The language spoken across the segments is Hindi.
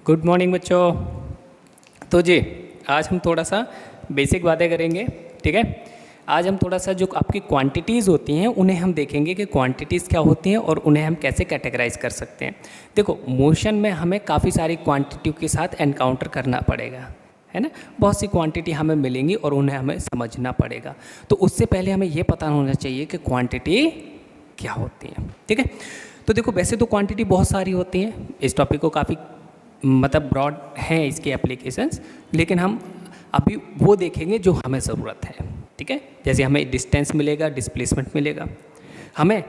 गुड मॉर्निंग बच्चों। तो जी आज हम थोड़ा सा बेसिक बातें करेंगे, ठीक है। आज हम थोड़ा सा जो आपकी क्वांटिटीज़ होती हैं उन्हें हम देखेंगे कि क्वांटिटीज़ क्या होती हैं और उन्हें हम कैसे कैटेगराइज कर सकते हैं। देखो, मोशन में हमें काफ़ी सारी क्वांटिटी के साथ एनकाउंटर करना पड़ेगा, है ना। बहुत सी क्वांटिटी हमें मिलेंगी और उन्हें हमें समझना पड़ेगा। तो उससे पहले हमें ये पता होना चाहिए कि क्वांटिटी क्या होती है, ठीक है। तो देखो, वैसे तो क्वांटिटी बहुत सारी होती हैं, इस टॉपिक को काफ़ी मतलब ब्रॉड हैं इसके एप्लीकेशंस, लेकिन हम अभी वो देखेंगे जो हमें ज़रूरत है, ठीक है। जैसे हमें डिस्टेंस मिलेगा, डिस्प्लेसमेंट मिलेगा, हमें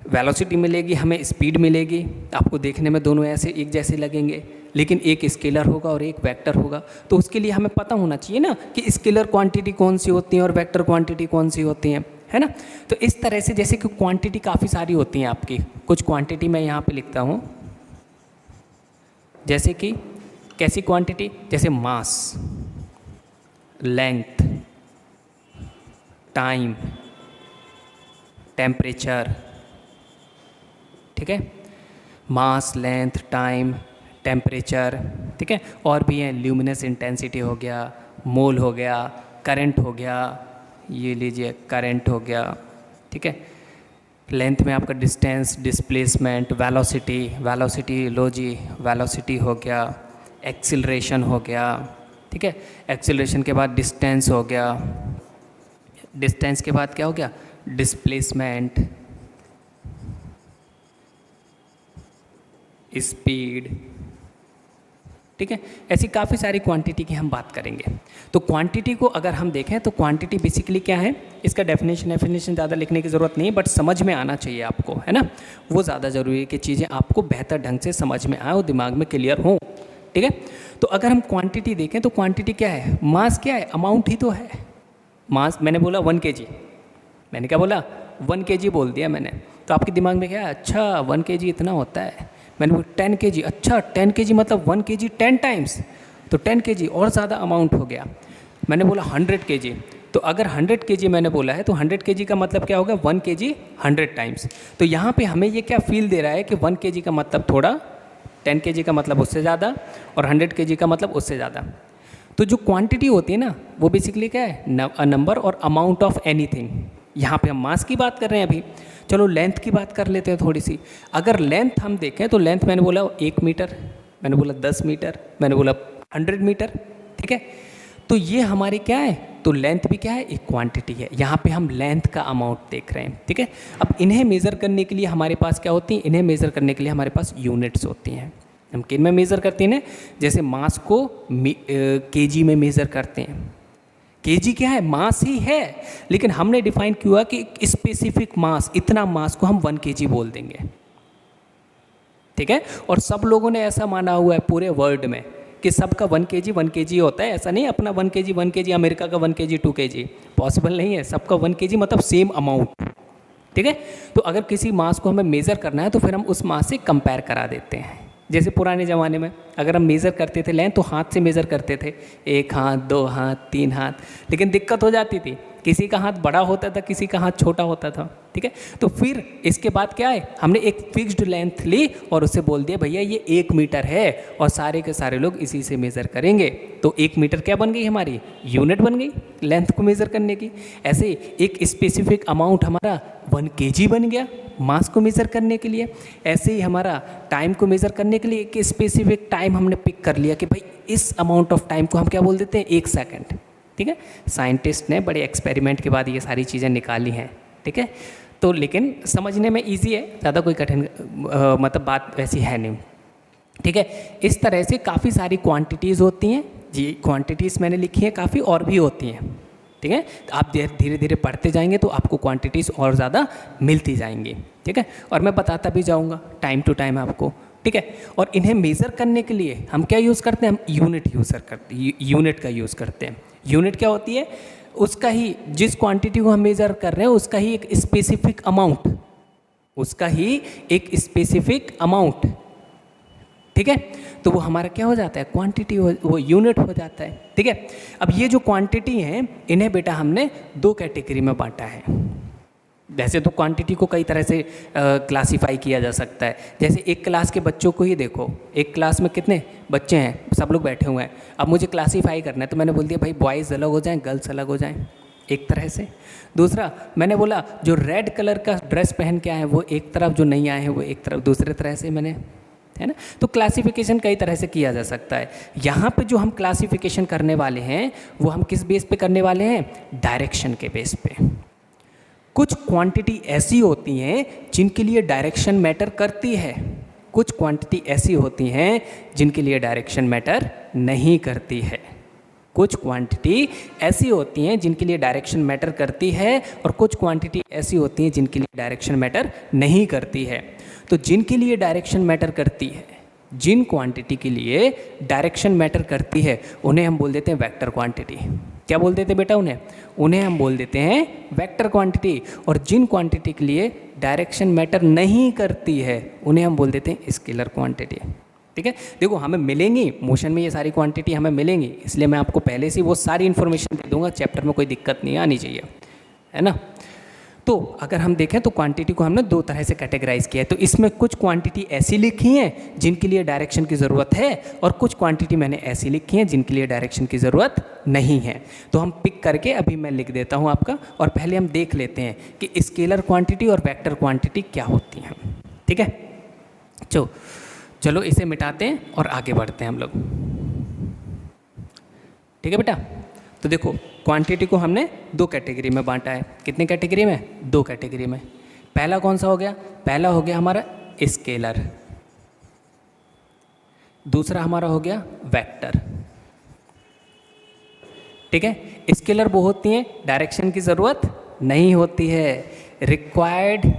वेलोसिटी मिलेगी, हमें स्पीड मिलेगी। आपको देखने में दोनों ऐसे एक जैसे लगेंगे, लेकिन एक स्केलर होगा और एक वेक्टर होगा। तो उसके लिए हमें पता होना चाहिए ना कि स्केलर क्वांटिटी कौन सी होती है और वेक्टर क्वांटिटी कौन सी होती है, है ना। तो इस तरह से जैसे कि क्वांटिटी काफ़ी सारी होती हैं आपकी, कुछ क्वांटिटी मैं यहाँ पे लिखता हूँ, जैसे कि कैसी क्वांटिटी, जैसे मास, लेंथ, टाइम, टेम्परेचर, ठीक है। मास, लेंथ, टाइम, टेम्परेचर, ठीक है। और भी हैं, ल्यूमिनस इंटेंसिटी हो गया, मोल हो गया, करंट हो गया, ये लीजिए करंट हो गया, ठीक है। लेंथ में आपका डिस्टेंस, डिस्प्लेसमेंट, वेलोसिटी लो जी, वेलोसिटी हो गया, एक्सिलरेशन हो गया, ठीक है। एक्सिलरेशन के बाद डिस्टेंस हो गया, डिस्टेंस के बाद क्या हो गया, डिस्प्लेसमेंट, स्पीड, ठीक है। ऐसी काफ़ी सारी क्वांटिटी की हम बात करेंगे। तो क्वांटिटी को अगर हम देखें तो क्वांटिटी बेसिकली क्या है, इसका डेफिनेशन ज़्यादा लिखने की ज़रूरत नहीं है, बट समझ में आना चाहिए आपको, है ना। वो ज़्यादा ज़रूरी है कि चीज़ें आपको बेहतर ढंग से समझ में आए और दिमाग में क्लियर हों, ठीक है। तो अगर हम क्वांटिटी देखें तो क्वांटिटी क्या है, मास क्या है, अमाउंट ही तो है। मास मैंने बोला 1 kg, मैंने क्या बोला 1 kg बोल दिया मैंने, तो आपके दिमाग में क्या है, अच्छा 1 kg इतना होता है। मैंने बोला 10 kg, अच्छा 10 kg मतलब 1 kg 10 टाइम्स, तो 10 kg और ज़्यादा अमाउंट हो गया। मैंने बोला 100 kg, तो अगर 100 kg मैंने बोला है तो 100 kg का मतलब क्या होगा, 1 kg 100 टाइम्स। तो यहाँ पे हमें ये क्या फील दे रहा है कि 1 kg का मतलब थोड़ा, 10 kg का मतलब उससे ज़्यादा, और 100 kg का मतलब उससे ज़्यादा। तो जो क्वांटिटी होती है ना, वो बेसिकली क्या है, अ नंबर और अमाउंट ऑफ एनीथिंग। यहाँ पे हम मास की बात कर रहे हैं अभी, चलो लेंथ की बात कर लेते हैं थोड़ी सी। अगर लेंथ हम देखें तो लेंथ मैंने बोला 1 मीटर, मैंने बोला 10 मीटर, मैंने बोला 100 मीटर, ठीक है। तो ये हमारी क्या है, तो लेंथ भी क्या है, एक क्वांटिटी है। यहाँ पे हम लेंथ का अमाउंट देख रहे हैं, ठीक है। अब इन्हें मेज़र करने के लिए हमारे पास क्या होती हैं, इन्हें मेज़र करने के लिए हमारे पास यूनिट्स होती हैं। हम किन में मेज़र करते हैं, जैसे मास को केजी में मेज़र करते हैं। केजी क्या है, मास ही है, लेकिन हमने डिफाइन किया कि एक स्पेसिफिक मास, इतना मास को हम 1 kg बोल देंगे, ठीक है। और सब लोगों ने ऐसा माना हुआ है पूरे वर्ल्ड में कि सबका 1 kg होता है। ऐसा नहीं अपना 1 kg, अमेरिका का 1 kg 2 kg, पॉसिबल नहीं है। सबका 1 kg मतलब सेम अमाउंट, ठीक है। तो अगर किसी मास को हमें मेज़र करना है तो फिर हम उस मास से कंपेयर करा देते हैं। जैसे पुराने ज़माने में अगर हम मेज़र करते थे लेंथ, तो हाथ से मेज़र करते थे, 1 हाथ, 2 हाथ, 3 हाथ, लेकिन दिक्कत हो जाती थी, किसी का हाथ बड़ा होता था, किसी का हाथ छोटा होता था, ठीक है। तो फिर इसके बाद क्या है, हमने एक फिक्स्ड लेंथ ली और उससे बोल दिया भैया ये 1 मीटर है, और सारे के सारे लोग इसी से मेज़र करेंगे। तो 1 मीटर क्या बन गई, हमारी यूनिट बन गई लेंथ को मेज़र करने की। ऐसे एक स्पेसिफिक अमाउंट हमारा 1 kg बन गया मास को मेज़र करने के लिए। ऐसे ही हमारा टाइम को मेज़र करने के लिए एक स्पेसिफिक टाइम हमने पिक कर लिया कि भाई इस अमाउंट ऑफ टाइम को हम क्या बोल देते हैं, 1 सेकंड, ठीक है। साइंटिस्ट ने बड़े एक्सपेरिमेंट के बाद ये सारी चीज़ें निकाली हैं, ठीक है। तो लेकिन समझने में ईजी है, ज़्यादा कोई कठिन मतलब बात वैसी है नहीं, ठीक है। इस तरह से काफ़ी सारी क्वांटिटीज़ होती हैं जी, क्वांटिटीज़ मैंने लिखी हैं, काफ़ी और भी होती हैं, ठीक है। आप धीरे धीरे पढ़ते जाएंगे तो आपको क्वांटिटीज़ और ज़्यादा मिलती जाएंगी, ठीक है। और मैं बताता भी जाऊंगा टाइम टू टाइम आपको, ठीक है। और इन्हें मेज़र करने के लिए हम क्या यूज़ करते हैं, हम यूनिट का यूज़ करते हैं। यूनिट क्या होती है, उसका ही, जिस क्वांटिटी को हम मेज़र कर रहे हैं उसका ही एक स्पेसिफिक अमाउंट, उसका ही एक स्पेसिफिक अमाउंट, ठीक है। तो वो हमारा क्या हो जाता है, क्वांटिटी, वो यूनिट हो जाता है, ठीक है। अब ये जो क्वांटिटी हैं इन्हें बेटा हमने 2 कैटेगरी में बांटा है। वैसे तो क्वांटिटी को कई तरह से क्लासीफाई किया जा सकता है। जैसे एक क्लास के बच्चों को ही देखो, एक क्लास में कितने बच्चे हैं, सब लोग बैठे हुए हैं। अब मुझे क्लासीफाई करना है तो मैंने बोल दिया भाई बॉयज़ अलग हो जाएं, गर्ल्स अलग हो जाएं, एक तरह से। दूसरा मैंने बोला जो रेड कलर का ड्रेस पहन के आए हैं वो एक तरफ, जो नहीं आए हैं वो एक तरफ, दूसरे तरह से मैंने, है ना। तो क्लासिफिकेशन कई तरह से किया जा सकता है। यहाँ पे जो हम क्लासिफिकेशन करने वाले हैं वो हम किस बेस पे करने वाले हैं, डायरेक्शन के बेस पे। कुछ क्वांटिटी ऐसी होती हैं जिनके लिए डायरेक्शन मैटर करती है, कुछ क्वांटिटी ऐसी होती हैं जिनके लिए डायरेक्शन मैटर नहीं करती है। कुछ क्वांटिटी ऐसी होती हैं जिनके लिए डायरेक्शन मैटर करती है और कुछ क्वांटिटी ऐसी होती हैं जिनके लिए डायरेक्शन मैटर नहीं करती है। तो जिनके लिए डायरेक्शन मैटर करती है, जिन क्वांटिटी के लिए डायरेक्शन मैटर करती है, उन्हें हम बोल देते हैं वेक्टर क्वांटिटी। क्या बोल देते हैं बेटा उन्हें हम बोल देते हैं वेक्टर क्वांटिटी। और जिन क्वांटिटी के लिए डायरेक्शन मैटर नहीं करती है उन्हें हम बोल देते हैं स्केलर क्वांटिटी। ठीक है, देखो हमें मिलेंगी मोशन में, ये सारी क्वांटिटी हमें मिलेंगी, इसलिए मैं आपको पहले से वो सारी इन्फॉर्मेशन दे दूंगा, चैप्टर में कोई दिक्कत नहीं आनी चाहिए, है ना। तो अगर हम देखें तो क्वांटिटी को हमने दो तरह से कैटेगराइज किया है। तो इसमें कुछ क्वांटिटी ऐसी लिखी हैं जिनके लिए डायरेक्शन की ज़रूरत है और कुछ क्वांटिटी मैंने ऐसी लिखी हैं जिनके लिए डायरेक्शन की ज़रूरत नहीं है। तो हम पिक करके अभी मैं लिख देता हूँ आपका, और पहले हम देख लेते हैं कि स्केलर क्वांटिटी और वेक्टर क्वांटिटी क्या होती हैं। ठीक है, चलो इसे मिटाते हैं और आगे बढ़ते हैं हम लोग। ठीक है बेटा, तो देखो क्वांटिटी को हमने दो कैटेगरी में बांटा है। कितने कैटेगरी में, दो कैटेगरी में। पहला कौन सा हो गया, पहला हो गया हमारा स्केलर, दूसरा हमारा हो गया वेक्टर। ठीक है, स्केलर वो होती हैं डायरेक्शन की ज़रूरत नहीं होती है, रिक्वायर्ड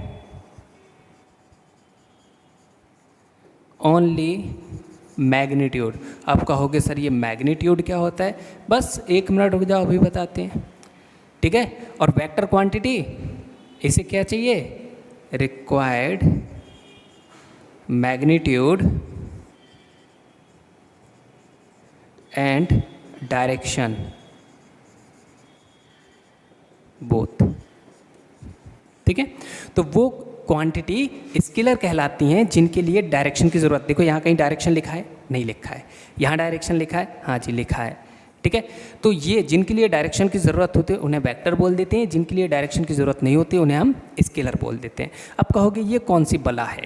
ओनली मैग्नीट्यूड। आप कहोगे सर ये मैग्नीट्यूड क्या होता है, बस एक मिनट रुक जाओ अभी बताते हैं। ठीक है, और वेक्टर क्वांटिटी, इसे क्या चाहिए, required magnitude and direction both. ठीक है, तो वो क्वांटिटी स्केलर कहलाती हैं जिनके लिए डायरेक्शन की ज़रूरत, देखो यहाँ कहीं डायरेक्शन लिखा है, नहीं लिखा है, यहाँ डायरेक्शन लिखा है, हाँ जी लिखा है। ठीक है, तो ये जिनके लिए डायरेक्शन की ज़रूरत होती है उन्हें वेक्टर बोल देते हैं, जिनके लिए डायरेक्शन की ज़रूरत नहीं होती उन्हें हम स्केलर बोल देते हैं। अब कहोगे ये कौन सी बला है,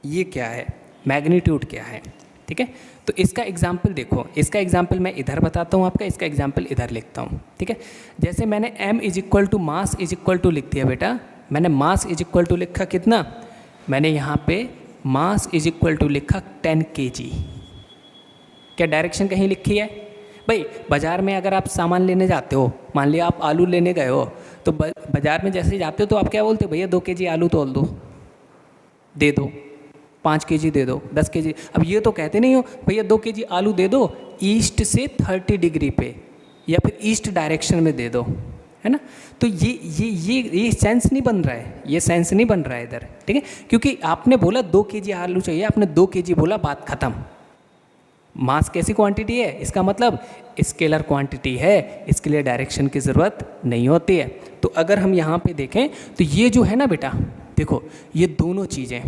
ये क्या है, मैग्नीट्यूड क्या है। ठीक है, तो इसका एग्जाम्पल देखो, इसका एग्जाम्पल मैं इधर बताता हूँ आपका, इसका एग्जाम्पल इधर लिखता हूँ। ठीक है, जैसे मैंने m is equal to mass is equal to लिख दिया बेटा, मैंने मास इज इक्वल टू लिखा कितना, मैंने यहाँ पे मास इज इक्वल टू लिखा 10 kg। क्या डायरेक्शन कहीं लिखी है भाई, बाज़ार में अगर आप सामान लेने जाते हो, मान लिया आप आलू लेने गए हो, तो बाज़ार में जैसे जाते हो तो आप क्या बोलते हो, भैया 2 kg आलू तोल दो, दे दो, 5 kg दे दो, 10 kg। अब ये तो कहते नहीं हो भैया 2 kg आलू दे दो ईस्ट से 30 डिग्री पे, या फिर ईस्ट डायरेक्शन में दे दो, है ना। तो ये सेंस नहीं बन रहा है, ये सेंस नहीं बन रहा है इधर। ठीक है, क्योंकि आपने बोला 2 kg आलू चाहिए, आपने 2 kg बोला, बात खत्म। मास कैसी क्वांटिटी है, इसका मतलब स्केलर क्वांटिटी है, इसके लिए डायरेक्शन की ज़रूरत नहीं होती है। तो अगर हम यहाँ पे देखें तो ये जो है ना बेटा, देखो ये दोनों चीज़ें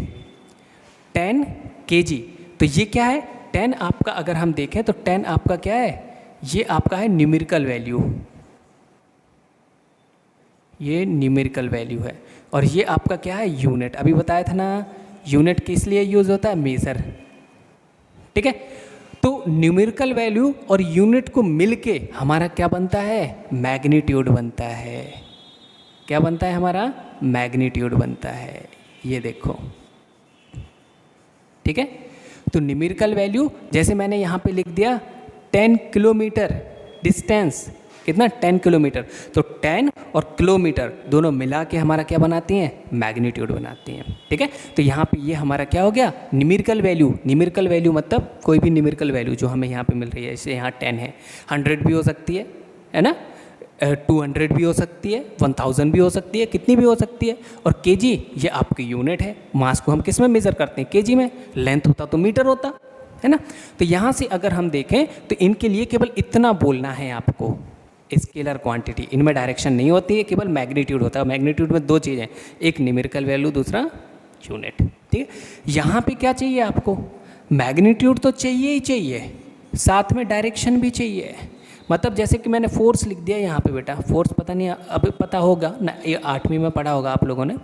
10 kg, तो ये क्या है 10 आपका, अगर हम देखें तो 10 आपका क्या है, ये आपका है न्यूमेरिकल वैल्यू, ये न्यूमेरिकल वैल्यू है, और ये आपका क्या है यूनिट। अभी बताया था ना यूनिट किस लिए यूज़ होता है, मेज़र। ठीक है, तो न्यूमेरिकल वैल्यू और यूनिट को मिलके हमारा क्या बनता है, मैग्नीट्यूड बनता है। क्या बनता है हमारा, मैग्नीट्यूड बनता है, ये देखो। ठीक है, तो न्यूमेरिकल वैल्यू जैसे मैंने यहाँ पे लिख दिया 10 किलोमीटर डिस्टेंस, कितना 10 किलोमीटर, तो 10 और किलोमीटर दोनों मिला के हमारा क्या बनाती हैं, मैग्नीट्यूड बनाती हैं। ठीक है, तो यहाँ पे ये हमारा क्या हो गया, न्यूमेरिकल वैल्यू। न्यूमेरिकल वैल्यू मतलब कोई भी न्यूमेरिकल वैल्यू जो हमें यहाँ पे मिल रही है, जैसे यहाँ 10 है, 100 भी हो सकती है ना, 200 भी हो सकती है, 1000 भी हो सकती है, कितनी भी हो सकती है। और केजी ये आपकी यूनिट है। मास को हम किस में मेज़र करते हैं, केजी में, लेंथ होता तो मीटर होता, है ना। तो यहाँ से अगर हम देखें तो इनके लिए केवल इतना बोलना है आपको, स्केलर क्वांटिटी, इनमें डायरेक्शन नहीं होती है, केवल मैग्नीट्यूड होता है। मैग्नीट्यूड में दो चीज़ें, एक न्यूमेरिकल वैल्यू, दूसरा यूनिट। ठीक है, यहाँ पे क्या चाहिए आपको, मैग्नीट्यूड तो चाहिए ही चाहिए, साथ में डायरेक्शन भी चाहिए। मतलब जैसे कि मैंने फोर्स लिख दिया यहाँ पे बेटा, फोर्स पता नहीं अभी पता होगा ना, ये 8वीं में पढ़ा होगा आप लोगों ने,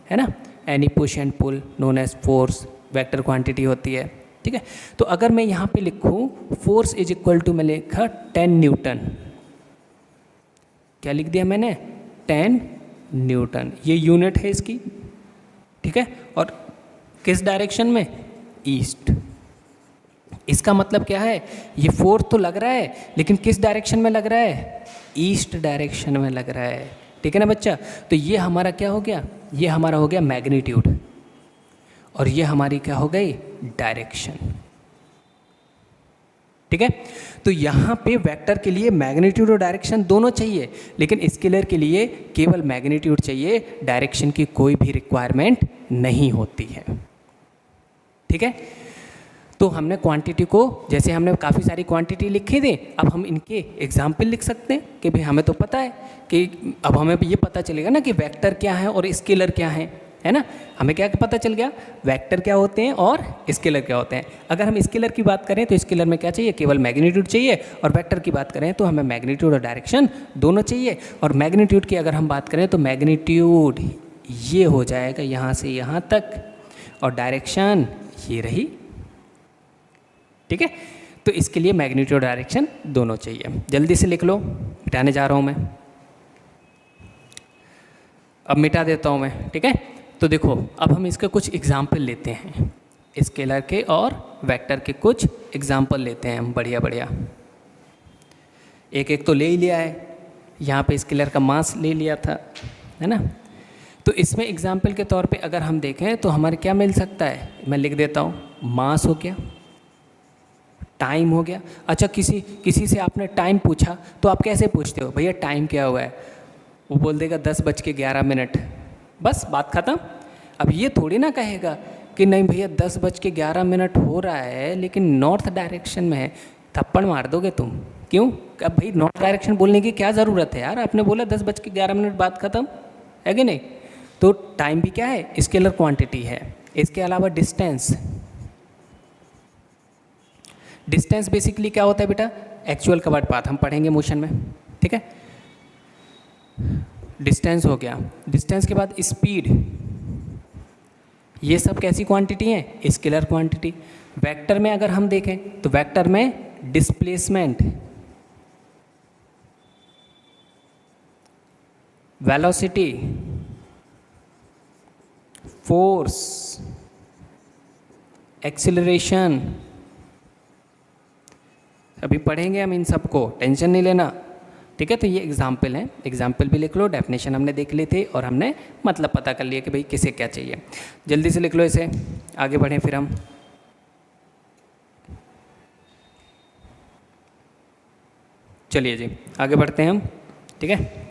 है ना, any push and pull known as force, vector quantity होती है। ठीक है, तो अगर मैं यहाँ पे लिखूँ फोर्स इज इक्वल टू, मैं लिखा 10 न्यूटन, क्या लिख दिया मैंने, 10 न्यूटन, ये यूनिट है इसकी। ठीक है, और किस डायरेक्शन में, ईस्ट। इसका मतलब क्या है, ये फोर्स तो लग रहा है लेकिन किस डायरेक्शन में लग रहा है, ईस्ट डायरेक्शन में लग रहा है। ठीक है ना बच्चा, तो ये हमारा क्या हो गया, ये हमारा हो गया मैग्नीट्यूड, और ये हमारी क्या हो गई, डायरेक्शन। ठीक है, तो यहाँ पे वेक्टर के लिए मैग्नीट्यूड और डायरेक्शन दोनों चाहिए, लेकिन स्केलर के लिए केवल मैग्नीट्यूड चाहिए, डायरेक्शन की कोई भी रिक्वायरमेंट नहीं होती है। ठीक है, तो हमने क्वांटिटी को, जैसे हमने काफ़ी सारी क्वांटिटी लिखी थी, अब हम इनके एग्जाम्पल लिख सकते हैं कि भाई हमें तो पता है कि अब हमें ये पता चलेगा ना कि वेक्टर क्या है और स्केलर क्या है ना, हमें क्या पता चल गया, वेक्टर क्या होते हैं और स्केलर क्या होते हैं। अगर हम स्केलर की बात करें तो स्केलर में क्या चाहिए, केवल मैग्नीट्यूड चाहिए, और वेक्टर की बात करें तो हमें मैग्नीट्यूड और डायरेक्शन दोनों चाहिए। और मैग्नीट्यूड की अगर हम बात करें तो मैग्नीट्यूड ये हो जाएगा यहाँ से यहाँ तक, और डायरेक्शन ये रही। ठीक है, तो इसके लिए मैग्नीट्यूड और डायरेक्शन दोनों चाहिए। जल्दी से लिख लो, मिटाने जा रहा हूँ मैं, अब मिटा देता हूँ मैं। ठीक है, तो देखो अब हम इसके कुछ एग्जाम्पल लेते हैं, स्केलर के और वेक्टर के कुछ एग्जाम्पल लेते हैं हम, बढ़िया बढ़िया। एक एक तो ले ही लिया है, यहाँ पे स्केलर का मास ले लिया था, है ना। तो इसमें एग्जाम्पल के तौर पे अगर हम देखें तो हमारे क्या मिल सकता है, मैं लिख देता हूँ, मास हो गया, टाइम हो गया। अच्छा, किसी से आपने टाइम पूछा तो आप कैसे पूछते हो, भैया टाइम क्या हुआ है, वो बोल देगा 10:11, बस बात ख़त्म। अब ये थोड़ी ना कहेगा कि नहीं भैया 10:11 हो रहा है लेकिन नॉर्थ डायरेक्शन में है, थप्पड़ मार दोगे तुम। क्यों, अब भाई नॉर्थ डायरेक्शन बोलने की क्या ज़रूरत है यार, आपने बोला 10:11, बात ख़त्म, है कि नहीं। तो टाइम भी क्या है, स्केलर क्वांटिटी है। इसके अलावा डिस्टेंस, डिस्टेंस बेसिकली क्या होता है बेटा, एक्चुअल कवर्ड पाथ, हम पढ़ेंगे मोशन में। ठीक है, डिस्टेंस हो गया। डिस्टेंस के बाद स्पीड, ये सब कैसी क्वांटिटी हैं, स्केलर क्वांटिटी। वेक्टर में अगर हम देखें तो वेक्टर में डिस्प्लेसमेंट, वेलोसिटी, फोर्स, एक्सीलरेशन, अभी पढ़ेंगे हम इन सबको, टेंशन नहीं लेना। ठीक है, तो ये एग्जाम्पल हैं, एग्जाम्पल भी लिख लो, डेफिनेशन हमने देख ली थी और हमने मतलब पता कर लिया कि भाई किसे क्या चाहिए। जल्दी से लिख लो इसे, आगे बढ़ें फिर हम। चलिए जी आगे बढ़ते हैं हम। ठीक है,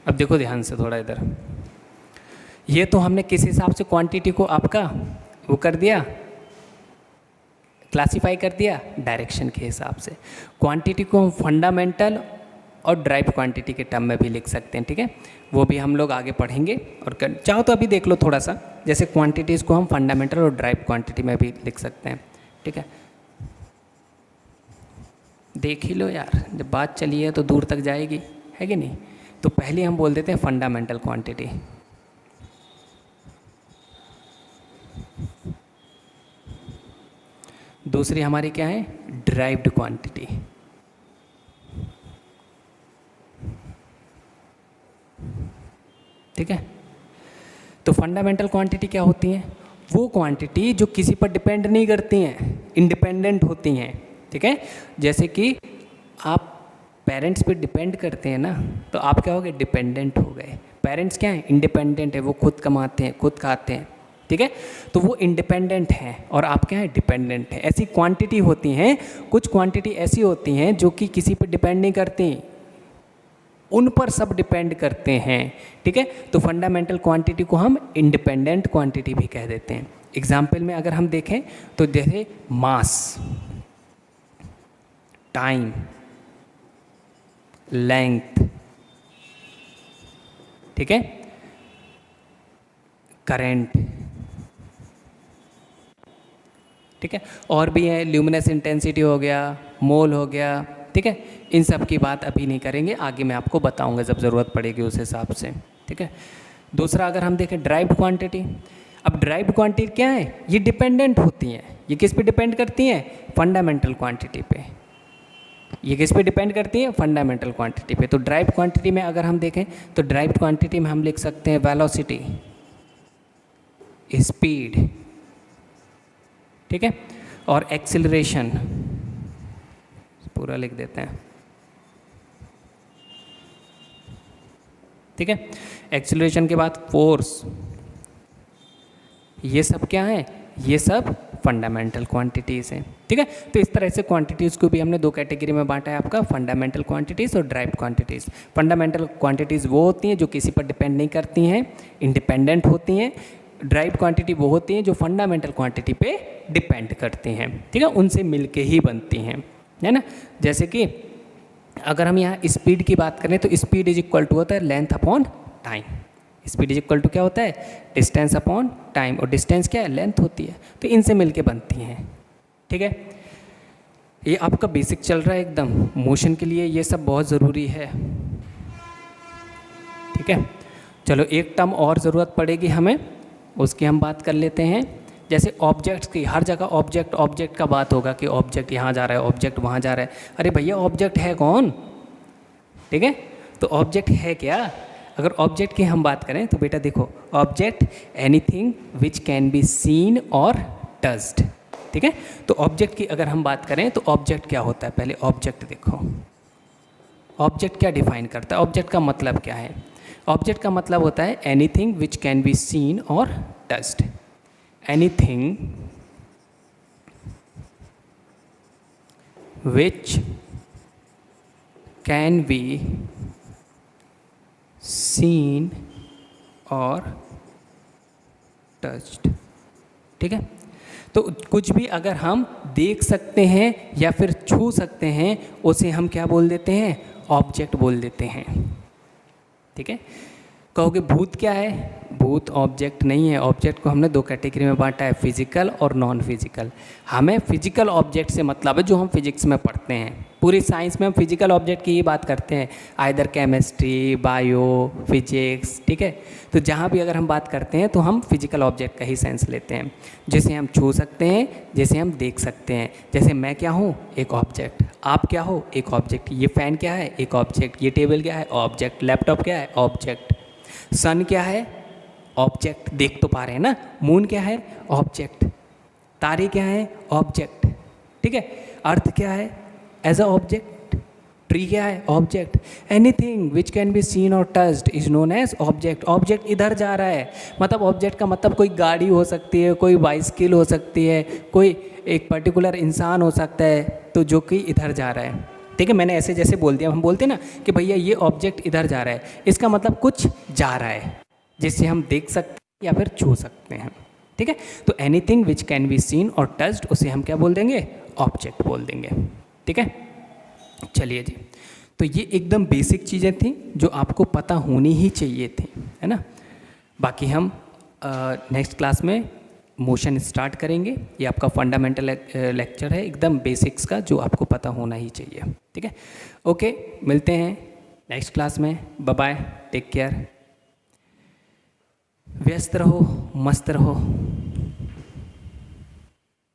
अब देखो ध्यान से थोड़ा इधर, ये तो हमने किस हिसाब से क्वांटिटी को आपका वो कर दिया, क्लासिफाई कर दिया, डायरेक्शन के हिसाब से। क्वांटिटी को हम फंडामेंटल और ड्राइव क्वांटिटी के टर्म में भी लिख सकते हैं। ठीक है, वो भी हम लोग आगे पढ़ेंगे, और चाहो तो अभी देख लो थोड़ा सा, जैसे क्वांटिटीज़ को हम फंडामेंटल और ड्राइव क्वांटिटी में भी लिख सकते हैं। ठीक है, देख ही लो यार, जब बात चली है तो दूर तक जाएगी, है कि नहीं। तो पहले हम बोल देते हैं फंडामेंटल क्वांटिटी, दूसरी हमारी क्या है, ड्राइव्ड क्वांटिटी। ठीक है, तो फंडामेंटल क्वांटिटी क्या होती हैं, वो क्वांटिटी जो किसी पर डिपेंड नहीं करती हैं, इंडिपेंडेंट होती हैं। ठीक है, जैसे कि आप पेरेंट्स पे डिपेंड करते हैं ना, तो आप क्या हो गए, डिपेंडेंट हो गए। पेरेंट्स क्या हैं, इंडिपेंडेंट है, वो खुद कमाते हैं, खुद खाते हैं। ठीक है, तो वो इंडिपेंडेंट हैं और आप क्या हैं, डिपेंडेंट हैं। ऐसी क्वांटिटी होती हैं, कुछ क्वांटिटी ऐसी होती हैं जो कि किसी पे डिपेंड नहीं करती, उन पर सब डिपेंड करते हैं। ठीक है, तो फंडामेंटल क्वांटिटी को हम इंडिपेंडेंट क्वांटिटी भी कह देते हैं। एग्जाम्पल में अगर हम देखें तो जैसे मास, टाइम, लेंथ, ठीक है, करंट, ठीक है, और भी है, ल्यूमिनस इंटेंसिटी हो गया, मोल हो गया। ठीक है, इन सब की बात अभी नहीं करेंगे, आगे मैं आपको बताऊंगा जब ज़रूरत पड़ेगी उस हिसाब से। ठीक है, दूसरा अगर हम देखें ड्राइव्ड क्वांटिटी। अब ड्राइव्ड क्वांटिटी क्या है, ये डिपेंडेंट होती हैं। ये किस पे डिपेंड करती हैं, फंडामेंटल क्वांटिटी पे। ये किस पे डिपेंड करती है, फंडामेंटल क्वांटिटी पे। तो ड्राइव्ड क्वांटिटी में अगर हम देखें तो ड्राइव्ड क्वांटिटी में हम लिख सकते हैं वेलोसिटी, स्पीड, ठीक है, और एक्सिलरेशन, पूरा लिख देते हैं। ठीक है, एक्सिलरेशन के बाद फोर्स, ये सब क्या है, ये सब फंडामेंटल क्वांटिटीज़ हैं। ठीक है, तो इस तरह से क्वांटिटीज़ को भी हमने दो कैटेगरी में बांटा है, आपका फंडामेंटल क्वांटिटीज़ और ड्राइव्ड क्वांटिटीज़। फंडामेंटल क्वांटिटीज़ वो होती हैं जो किसी पर डिपेंड नहीं करती हैं, इंडिपेंडेंट होती हैं। ड्राइव्ड क्वांटिटी वो होती हैं जो फंडामेंटल क्वांटिटी पे डिपेंड करती हैं। ठीक है, उनसे मिलके ही बनती हैं, है ना। जैसे कि अगर हम यहाँ स्पीड की बात करें तो स्पीड इज इक्वल टू होता है length upon time. Speed is equal to क्या होता है, डिस्टेंस अपॉन टाइम, और डिस्टेंस क्या है, लेंथ होती है। तो इनसे मिलके बनती हैं। ठीक है, ये आपका बेसिक चल रहा है एकदम, मोशन के लिए ये सब बहुत ज़रूरी है। ठीक है, चलो एक टर्म और ज़रूरत पड़ेगी हमें, उसकी हम बात कर लेते हैं। जैसे ऑब्जेक्ट्स की, हर जगह ऑब्जेक्ट ऑब्जेक्ट का बात होगा कि ऑब्जेक्ट यहाँ जा रहा है, ऑब्जेक्ट वहाँ जा रहा है। अरे भैया ऑब्जेक्ट है कौन, ठीक है, तो ऑब्जेक्ट है क्या। अगर ऑब्जेक्ट की हम बात करें तो बेटा देखो, object anything which can be seen और टच्ड। ठीक है, तो ऑब्जेक्ट की अगर हम बात करें तो ऑब्जेक्ट क्या होता है, पहले ऑब्जेक्ट देखो, ऑब्जेक्ट क्या डिफाइन करता है, ऑब्जेक्ट का मतलब क्या है। ऑब्जेक्ट का मतलब होता है anything which can be seen और touched. Anything which can be seen और टच्ड। ठीक है, तो कुछ भी अगर हम देख सकते हैं या फिर छू सकते हैं उसे हम क्या बोल देते हैं, ऑब्जेक्ट बोल देते हैं। ठीक है, कहोगे भूत क्या है, भूत ऑब्जेक्ट नहीं है। ऑब्जेक्ट को हमने दो कैटेगरी में बांटा है, फिजिकल और नॉन फिजिकल। हमें फिजिकल ऑब्जेक्ट से मतलब है जो हम फिजिक्स में पढ़ते हैं। पूरी साइंस में हम फिजिकल ऑब्जेक्ट की ही बात करते हैं, आइदर केमिस्ट्री, बायो, फिजिक्स। ठीक है, तो जहाँ भी अगर हम बात करते हैं तो हम फिजिकल ऑब्जेक्ट का ही सेंस लेते हैं, जिसे हम छू सकते हैं, जिसे हम देख सकते हैं। जैसे मैं क्या हूँ, एक ऑब्जेक्ट, आप क्या हो, एक ऑब्जेक्ट, ये फ़ैन क्या है, एक ऑब्जेक्ट, ये टेबल क्या है, ऑब्जेक्ट, लैपटॉप क्या है, ऑब्जेक्ट, सन क्या है, ऑब्जेक्ट, देख तो पा रहे हैं ना, मून क्या है, ऑब्जेक्ट, तारे क्या है, ऑब्जेक्ट। ठीक है, अर्थ क्या है, एज अ ऑब्जेक्ट, ट्री क्या है, object. Anything which can be seen और touched is known as object. Object इधर जा रहा है, मतलब ऑब्जेक्ट का मतलब कोई गाड़ी हो सकती है, कोई बाइसिकल हो सकती है, कोई एक पर्टिकुलर इंसान हो सकता है, तो जो कि इधर जा रहा है। ठीक है, मैंने ऐसे जैसे बोल दिया, हम बोलते हैं ना कि भैया ये ऑब्जेक्ट इधर जा रहा है, इसका मतलब कुछ जा रहा है जिसे हम देख सकते हैं या फिर छू सकते हैं। ठीक है, तो anything which can be seen और टच्ड, उसे हम क्या बोल देंगे, ऑब्जेक्ट बोल देंगे। ठीक है, चलिए जी, तो ये एकदम बेसिक चीज़ें थी जो आपको पता होनी ही चाहिए थी, है ना। बाकी हम नेक्स्ट क्लास में मोशन स्टार्ट करेंगे। ये आपका फंडामेंटल लेक्चर है, एकदम बेसिक्स का, जो आपको पता होना ही चाहिए। ठीक है, ओके, मिलते हैं नेक्स्ट क्लास में। बाय बाय, टेक केयर, व्यस्त रहो, मस्त रहो।